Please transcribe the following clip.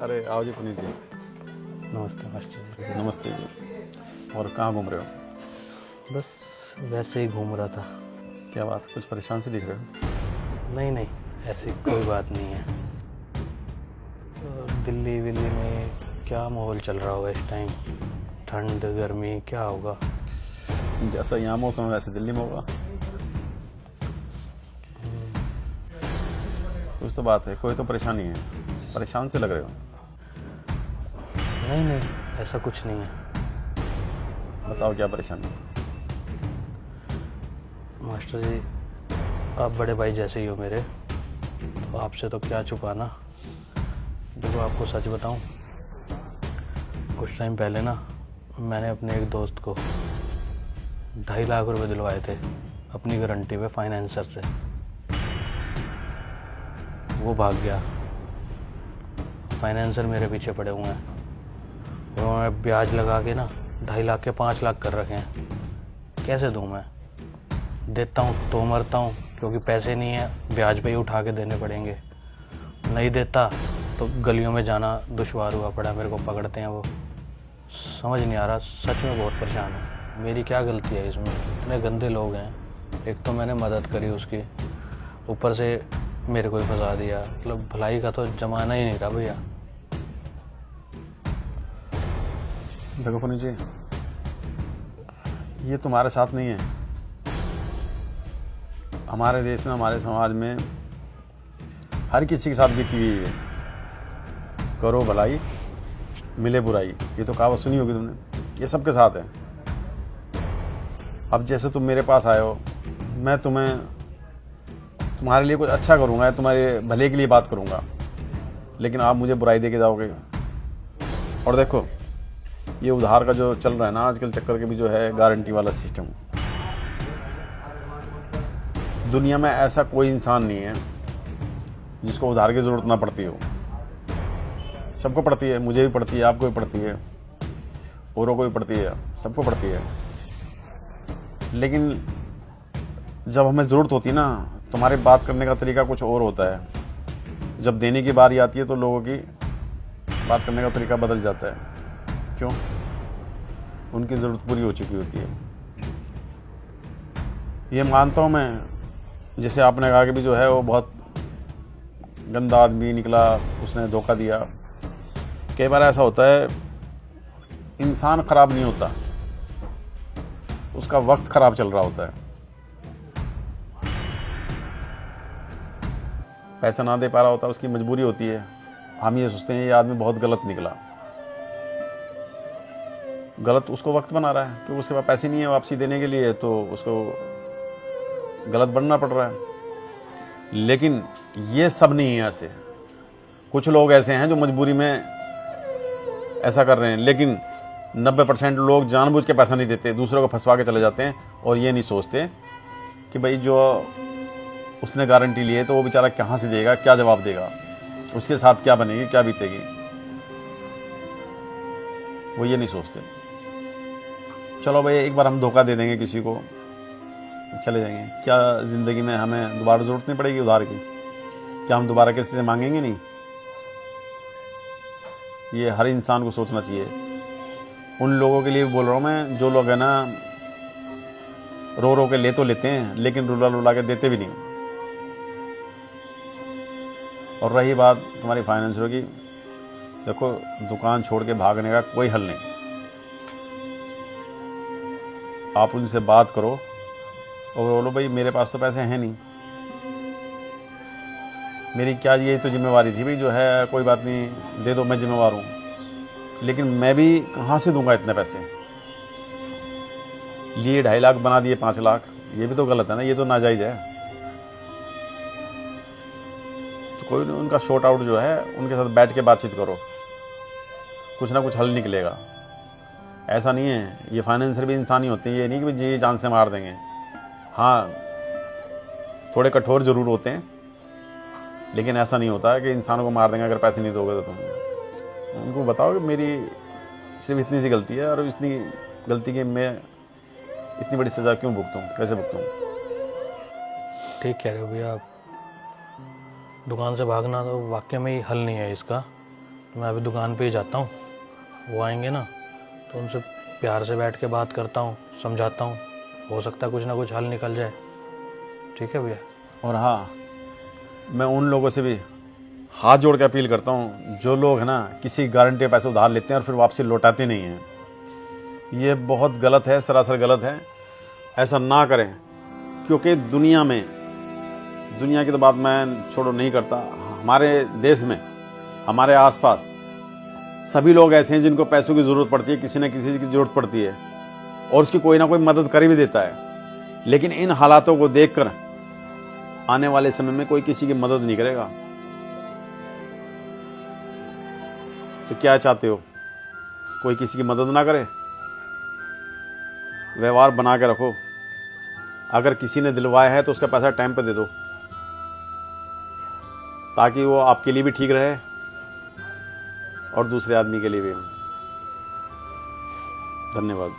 अरे आओ जी पुनीत जी। नमस्ते मास्टर जी। नमस्ते जी। और कहाँ घूम रहे हो? बस वैसे ही घूम रहा था। क्या बात, कुछ परेशान से दिख रहे हो? नहीं नहीं, ऐसी कोई बात नहीं है। दिल्ली विल्ली में क्या माहौल चल रहा होगा इस टाइम? ठंड गर्मी क्या होगा? जैसा यहाँ मौसम है वैसे दिल्ली में होगा। कुछ तो बात है, कोई तो परेशानी है। परेशान से लग रहे हो। नहीं नहीं, ऐसा कुछ नहीं है। बताओ क्या परेशानी है? मास्टर जी, आप बड़े भाई जैसे ही हो मेरे, तो आपसे तो क्या छुपाना। देखो आपको सच बताऊं, कुछ टाइम पहले ना मैंने अपने एक दोस्त को 2.5 लाख रुपए दिलवाए थे अपनी गारंटी पे फाइनेंसर से। वो भाग गया। फाइनेंसर मेरे पीछे पड़े हुए हैं। उन्होंने ब्याज लगा के ना 2.5 लाख के 5 लाख कर रखे हैं। कैसे दूं मैं? देता हूँ तो मरता हूँ, क्योंकि पैसे नहीं है, ब्याज पे ही उठा के देने पड़ेंगे। नहीं देता तो गलियों में जाना दुश्वार हुआ पड़ा, मेरे को पकड़ते हैं वो। समझ नहीं आ रहा, सच में बहुत परेशान हूँ। मेरी क्या गलती है इसमें? इतने गंदे लोग हैं। एक तो मैंने मदद करी उसकी, ऊपर से मेरे को ही फंसा दिया। मतलब भलाई का तो जमाना ही नहीं रहा भैया। देखो पुनीत जी, ये तुम्हारे साथ नहीं है। हमारे देश में, हमारे समाज में हर किसी के साथ बीती हुई है। करो भलाई मिले बुराई, ये तो कहावत सुनी होगी तुमने। ये सबके साथ है। अब जैसे तुम मेरे पास आए हो, मैं तुम्हारे लिए कुछ अच्छा करूंगा, तुम्हारे भले के लिए बात करूंगा, लेकिन आप मुझे बुराई दे के जाओगे। और देखो, ये उधार का जो चल रहा है ना आजकल चक्कर के भी, जो है गारंटी वाला सिस्टम, दुनिया में ऐसा कोई इंसान नहीं है जिसको उधार की ज़रूरत ना पड़ती हो। सबको पड़ती है, मुझे भी पड़ती है, आपको भी पड़ती है, औरों को भी पड़ती है, सबको पड़ती है। लेकिन जब हमें ज़रूरत होती है ना, तुम्हारे बात करने का तरीका कुछ और होता है। जब देने की बारी आती है तो लोगों की बात करने का तरीका बदल जाता है। क्यों? उनकी ज़रूरत पूरी हो चुकी होती है। ये मानता हूँ मैं, जैसे आपने कहा कि भी जो है वो बहुत गंदा आदमी निकला, उसने धोखा दिया। कई बार ऐसा होता है, इंसान खराब नहीं होता, उसका वक्त खराब चल रहा होता है। पैसा ना दे पा रहा होता, उसकी मजबूरी होती है। हम ये सोचते हैं ये आदमी बहुत गलत निकला। गलत उसको वक्त बना रहा है, क्योंकि उसके पास पैसे नहीं है वापसी देने के लिए, तो उसको गलत बनना पड़ रहा है। लेकिन ये सब नहीं है ऐसे। कुछ लोग ऐसे हैं जो मजबूरी में ऐसा कर रहे हैं, लेकिन 90% लोग जानबूझ के पैसा नहीं देते, दूसरों को फंसवा के चले जाते हैं। और ये नहीं सोचते कि भाई जो उसने गारंटी ली है तो वो बेचारा कहाँ से देगा, क्या जवाब देगा, उसके साथ क्या बनेगी, क्या बीतेगी। वो ये नहीं सोचते। चलो भाई, एक बार हम धोखा दे देंगे किसी को, चले जाएंगे, क्या ज़िंदगी में हमें दोबारा ज़रूरत नहीं पड़ेगी उधार की? क्या हम दोबारा किसी से मांगेंगे नहीं? ये हर इंसान को सोचना चाहिए। उन लोगों के लिए भी बोल रहा हूँ मैं, जो लोग है ना रो रो के ले तो लेते हैं, लेकिन रुला रुला के देते भी नहीं। और रही बात तुम्हारी फाइनेंसर की, देखो दुकान छोड़ के भागने का कोई हल नहीं। आप उनसे बात करो और बोलो भाई मेरे पास तो पैसे हैं नहीं, मेरी क्या ये तो जिम्मेवारी थी भाई, जो है कोई बात नहीं, दे दो, मैं जिम्मेवार हूँ। लेकिन मैं भी कहाँ से दूंगा इतने पैसे? लिए 2.5 लाख बना दिए 5 लाख, ये भी तो गलत है ना, ये तो नाजायज़ है। तो कोई उनका शॉर्ट आउट जो है, उनके साथ बैठ के बातचीत करो, कुछ ना कुछ हल निकलेगा। ऐसा नहीं है, ये फाइनेंसर भी इंसान ही होते हैं, ये नहीं कि भाई जी जान से मार देंगे। हाँ, थोड़े कठोर ज़रूर होते हैं, लेकिन ऐसा नहीं होता है कि इंसानों को मार देंगे अगर पैसे नहीं दोगे तो तुम। उनको बताओ कि मेरी सिर्फ इतनी सी गलती है, और इतनी गलती की मैं इतनी बड़ी सज़ा क्यों भुगतूँ, कैसे भुगतूँ? ठीक कह रहे हो भैया आप। दुकान से भागना तो वाकई में ही हल नहीं है इसका। तो मैं अभी दुकान पे ही जाता हूँ। वो आएंगे ना तो उनसे प्यार से बैठ के बात करता हूँ, समझाता हूँ, हो सकता है कुछ ना कुछ हल निकल जाए। ठीक है भैया। और हाँ, मैं उन लोगों से भी हाथ जोड़ के अपील करता हूँ जो लोग है ना किसी गारंटी पैसे उधार लेते हैं और फिर वापसी लौटाते नहीं हैं। ये बहुत गलत है, सरासर गलत है। ऐसा ना करें, क्योंकि दुनिया की तो बात मैं छोड़ो नहीं करता, हमारे देश में, हमारे आसपास सभी लोग ऐसे हैं जिनको पैसों की ज़रूरत पड़ती है, किसी न किसी की ज़रूरत पड़ती है और उसकी कोई ना कोई मदद कर भी देता है। लेकिन इन हालातों को देखकर आने वाले समय में कोई किसी की मदद नहीं करेगा। तो क्या चाहते हो, कोई किसी की मदद ना करे? व्यवहार बना के रखो। अगर किसी ने दिलवाया है तो उसका पैसा टाइम पे दे दो, ताकि वो आपके लिए भी ठीक रहे और दूसरे आदमी के लिए भी। धन्यवाद।